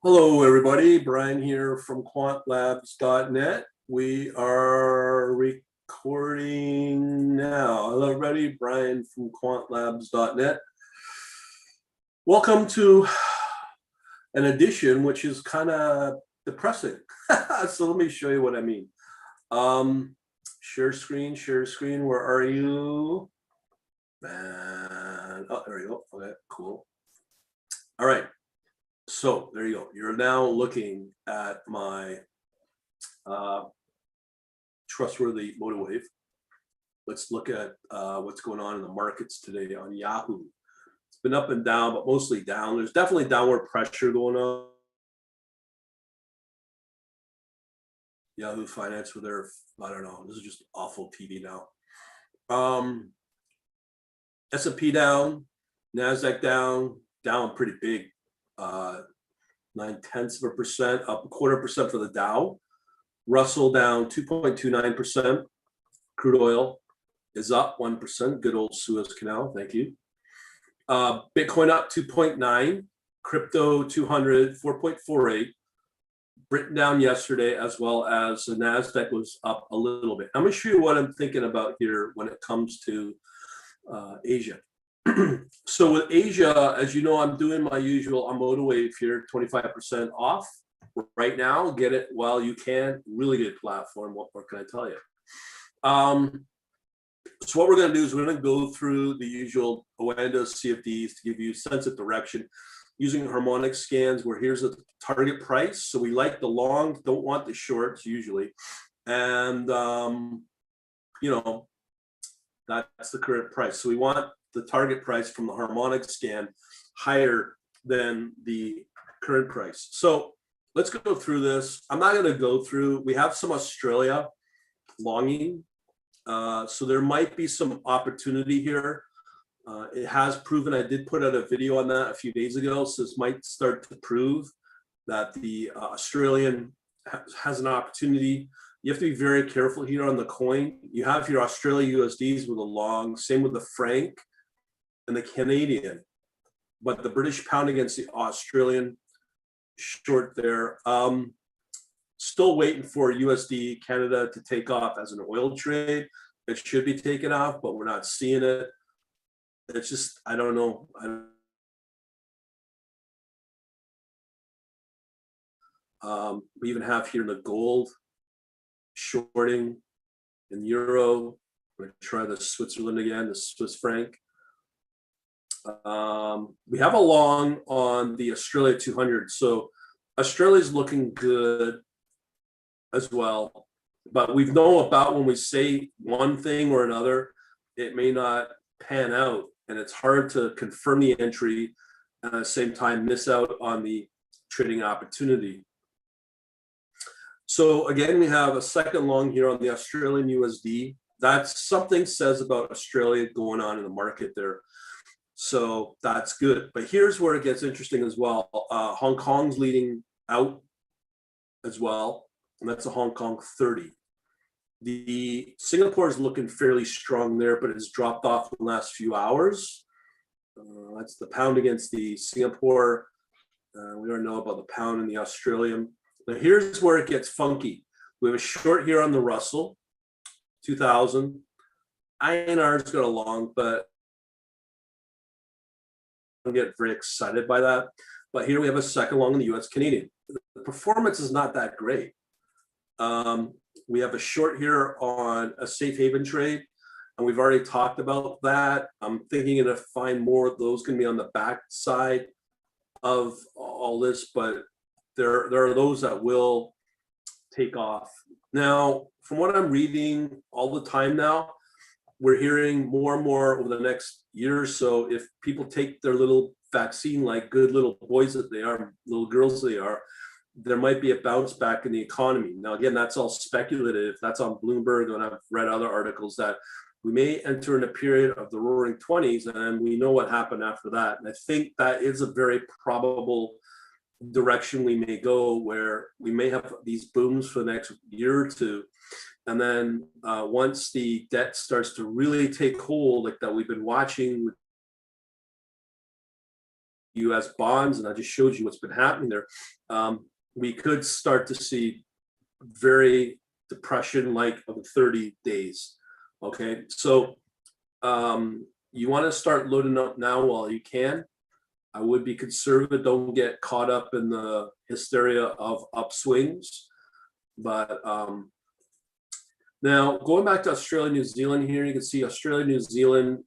Hello, everybody. Brian here from quantlabs.net. We are recording now. Hello, everybody. Brian from quantlabs.net. Welcome to an edition which is kind of depressing. So let me show you what I mean. Share screen. Where are you? And, oh, there you go. Okay, cool. All right. So there you go. You're now looking at my trustworthy motor wave. Let's look at what's going on in the markets today on Yahoo. It's been up and down, but mostly down. There's definitely downward pressure going on. Yahoo Finance with their, I don't know, this is just awful TV now. S&P down, Nasdaq down pretty big. 0.9%, up 0.25% for the Dow. Russell down 2.29%. Crude oil is up 1%. Good old Suez Canal. Thank you. Bitcoin up 2.9. Crypto 200 4.48. Britain down yesterday, as well as the Nasdaq was up a little bit. I'm going to show you what I'm thinking about here when it comes to Asia. So with Asia, as you know, I'm doing my usual motor wave here, 25% off right now. Get it while you can. Really good platform. What more can I tell you? So what we're going to do is we're going to go through the usual Oanda CFDs to give you a sense of direction using harmonic scans where here's a target price. So we like the long, don't want the shorts usually. And, you know, that's the current price. So we want the target price from the harmonic scan higher than the current price. So let's go through this. I'm not going to go through, we have some Australia longing. So there might be some opportunity here. It has proven, I did put out a video on that a few days ago. So this might start to prove that the Australian has an opportunity. You have to be very careful here on the coin. You have your Australia USDs with a long, same with the franc and the Canadian, but the British pound against the Australian short there. Still waiting for USD Canada to take off as an oil trade. It should be taken off, but we're not seeing it. It's just, I don't know. We even have here the gold shorting in euro. I'm going to try the Switzerland again, the Swiss franc. We have a long on the Australia 200. So Australia's looking good as well. But we know about when we say one thing or another, it may not pan out. And it's hard to confirm the entry and at the same time miss out on the trading opportunity. So again, we have a second long here on the Australian USD. That's something says about Australia going on in the market there. So that's good. But here's where it gets interesting as well. Hong Kong's leading out as well. And that's a Hong Kong 30. The Singapore is looking fairly strong there, but it's dropped off in the last few hours. That's the pound against the Singapore. We don't know about the pound and the Australian. Now here's where it gets funky. We have a short here on the Russell, 2000. INR's got a long, but I don't get very excited by that. But here we have a second long in the US Canadian. The performance is not that great. We have a short here on a safe haven trade, and we've already talked about that. I'm thinking to find more of those going to be on the back side of all this, but there are those that will take off. Now, from what I'm reading all the time now, we're hearing more and more over the next year or so, if people take their little vaccine like good little boys that they are, little girls they are, there might be a bounce back in the economy. Now, again, that's all speculative. That's on Bloomberg, and I've read other articles that we may enter in a period of the roaring 20s, and we know what happened after that. And I think that is a very probable direction we may go, where we may have these booms for the next year or two. And then once the debt starts to really take hold, like that we've been watching with US bonds, and I just showed you what's been happening there. We could start to see very depression like of 30 days. Okay, so you want to start loading up now while you can. I would be conservative. Don't get caught up in the hysteria of upswings. But now going back to Australia, New Zealand here, you can see Australia, New Zealand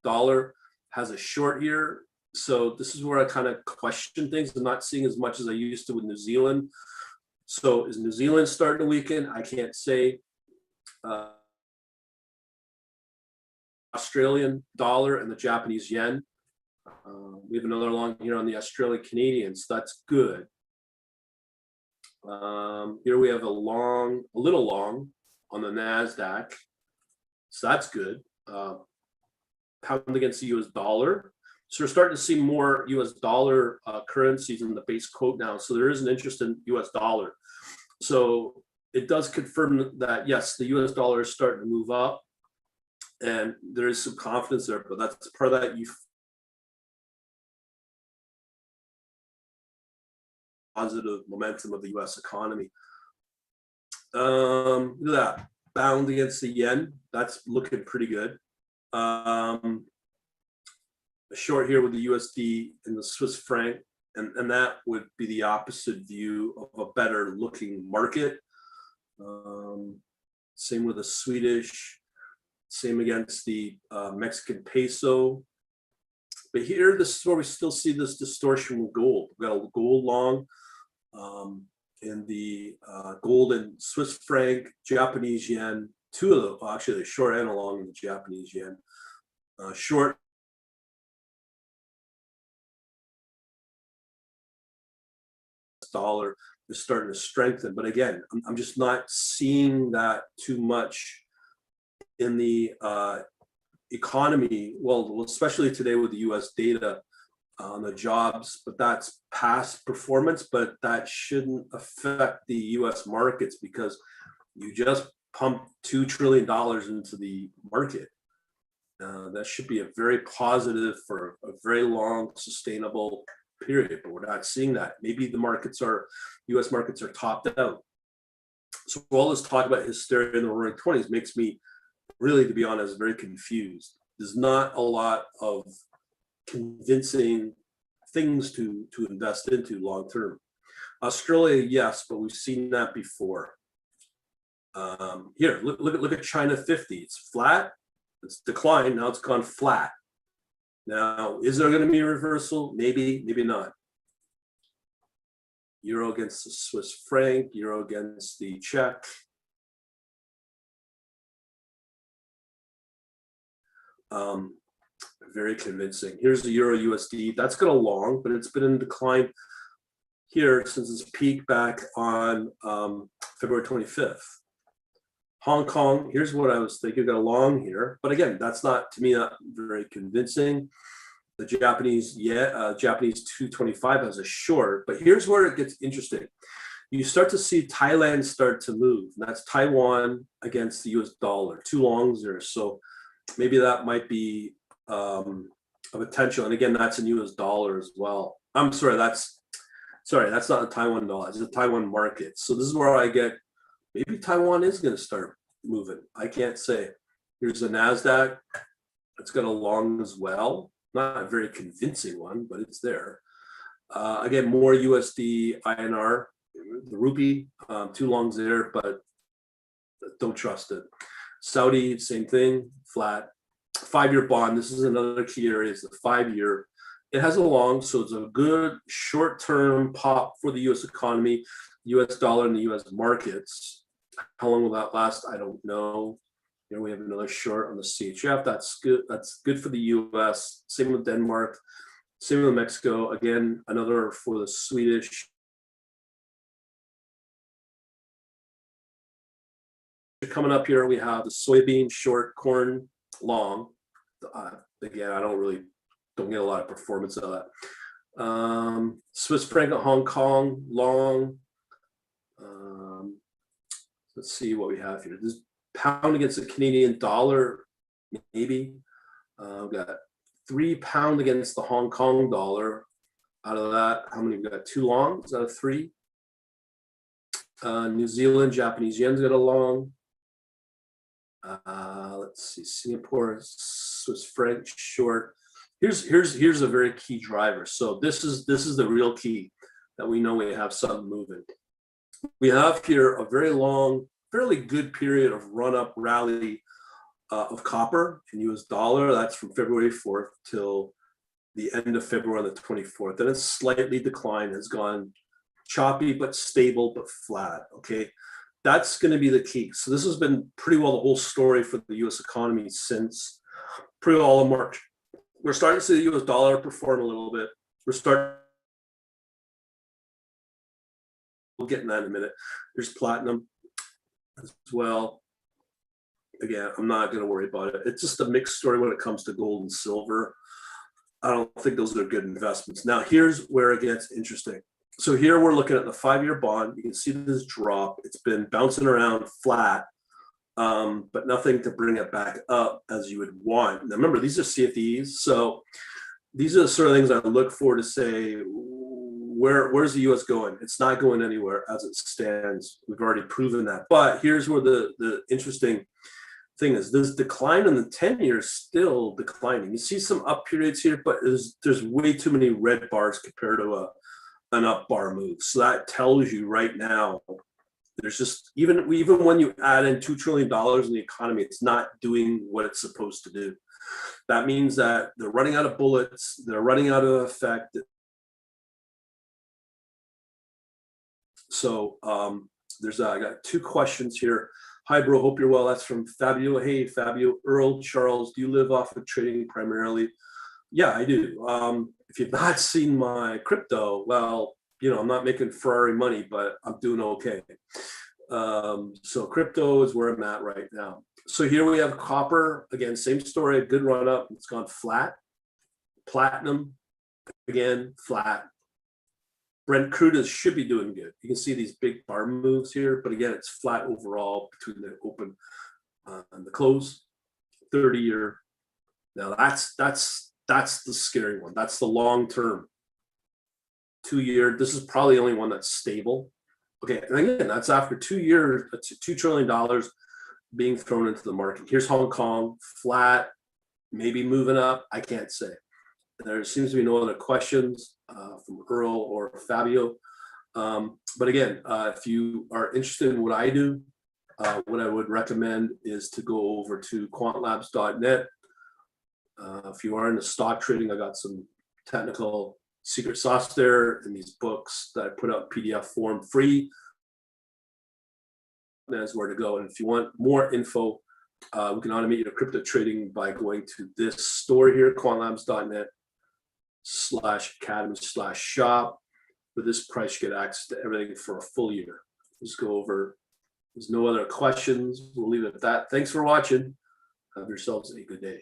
dollar has a short here. So this is where I kind of question things. I'm not seeing as much as I used to with New Zealand. So is New Zealand starting to weaken? I can't say. Australian dollar and the Japanese yen. We have another long here on the Australian Canadian, so that's good. Here we have a little long on the Nasdaq, so that's good. Pound against the US dollar. So we're starting to see more US dollar currencies in the base quote now. So there is an interest in US dollar. So it does confirm that, yes, the US dollar is starting to move up and there is some confidence there, but that's part of that positive momentum of the US economy. Look at that, bound against the yen. That's looking pretty good. Short here with the USD and the Swiss franc, and that would be the opposite view of a better looking market. Same with the Swedish, same against the Mexican peso. But here, this is where we still see this distortion with gold. We've got a gold long in the gold and Swiss franc, Japanese yen, two of them, actually the short and a long in the Japanese yen. Short dollar is starting to strengthen, but again, I'm just not seeing that too much in the economy. Well, especially today with the US data on the jobs, but that's past performance, but that shouldn't affect the US markets because you just pumped $2 trillion into the market. That should be a very positive for a very long, sustainable period, but we're not seeing that. Maybe the US markets are topped out. So all this talk about hysteria in the roaring 20s makes me really, to be honest, very confused. There's not a lot of convincing things to invest into long term. Australia, yes, but we've seen that before. Here, look at China 50. It's flat, it's declined, now it's gone flat. Now, is there going to be a reversal? Maybe, maybe not. Euro against the Swiss franc, euro against the Czech. Very convincing. Here's the Euro USD. That's going to long, but it's been in decline here since its peak back on February 25th. Hong Kong, here's what I was thinking, got a long here, but again, that's not, to me, not very convincing. The Japanese, Japanese 225 has a short, but here's where it gets interesting. You start to see Thailand start to move, and that's Taiwan against the US dollar, two longs there. So maybe that might be of potential. And again, that's in US dollar as well. I'm sorry, that's not the Taiwan dollar, it's the Taiwan market. So this is where I get, maybe Taiwan is going to start moving. I can't say. Here's the Nasdaq. It's got a long as well. Not a very convincing one, but it's there. Again, more USD, INR, the rupee, two longs there, but don't trust it. Saudi, same thing, flat. 5-year bond, this is another key area, is the 5-year. It has a long, so it's a good short-term pop for the US economy, US dollar and the US markets. How long will that last? I don't know. Here we have another short on the CHF. That's good. That's good for the US. Same with Denmark. Same with Mexico. Again, another for the Swedish. Coming up here, we have the soybean short, corn long. Again, I don't get a lot of performance out of that. Swiss franc at Hong Kong long. Let's see what we have here. This pound against the Canadian dollar, maybe. We've got £3 against the Hong Kong dollar. Out of that, how many we got? 2 longs out of 3. New Zealand, Japanese yen's got a long. Let's see, Singapore, Swiss franc short. Here's a very key driver. So this is the real key that we know we have something moving. We have here a very long, fairly good period of run-up rally of copper in US dollar. That's from February 4th till the end of February on the 24th. And it's slightly declined, has gone choppy, but stable, but flat, okay? That's gonna be the key. So this has been pretty well the whole story for the US economy since pretty well all of March. We're starting to see the US dollar perform a little bit. We'll get in that in a minute. There's platinum as well. Again, I'm not going to worry about it. It's just a mixed story when it comes to gold and silver. I don't think those are good investments. Now, here's where it gets interesting. So here we're looking at the 5-year bond. You can see this drop. It's been bouncing around flat, but nothing to bring it back up as you would want. Now, remember, these are CFDs. So these are the sort of things I look for to say, where's the US going? It's not going anywhere as it stands. We've already proven that. But here's where the interesting thing is. This decline in the 10-year is still declining. You see some up periods here, but there's way too many red bars compared to an up bar move. So that tells you right now, there's just, even when you add in $2 trillion in the economy, it's not doing what it's supposed to do. That means that they're running out of bullets. They're running out of effect. So I got 2 questions here. Hi, bro. Hope you're well. That's from Fabio. Hey, Fabio. Earl Charles, do you live off of trading primarily? Yeah, I do. If you've not seen my crypto, well, I'm not making Ferrari money, but I'm doing okay. So crypto is where I'm at right now. So here we have copper. Again, same story, a good run up. It's gone flat. Platinum, again, flat. Brent crude should be doing good. You can see these big bar moves here, but again, it's flat overall between the open and the close. 30-year. Now that's the scary one. That's the long term. 2-year. This is probably the only one that's stable. Okay, and again, that's after 2 years. That's $2 trillion being thrown into the market. Here's Hong Kong, flat, maybe moving up. I can't say. There seems to be no other questions from Earl or Fabio. But again, if you are interested in what I do, what I would recommend is to go over to quantlabs.net. If you are into stock trading, I got some technical secret sauce there in these books that I put out PDF form free. That's where to go. And if you want more info, we can automate your crypto trading by going to this store here, quantlabs.net/academy/shop. With this price, you get access to everything for a full year. Let's go over. There's no other questions. We'll leave it at that. Thanks for watching. Have yourselves a good day.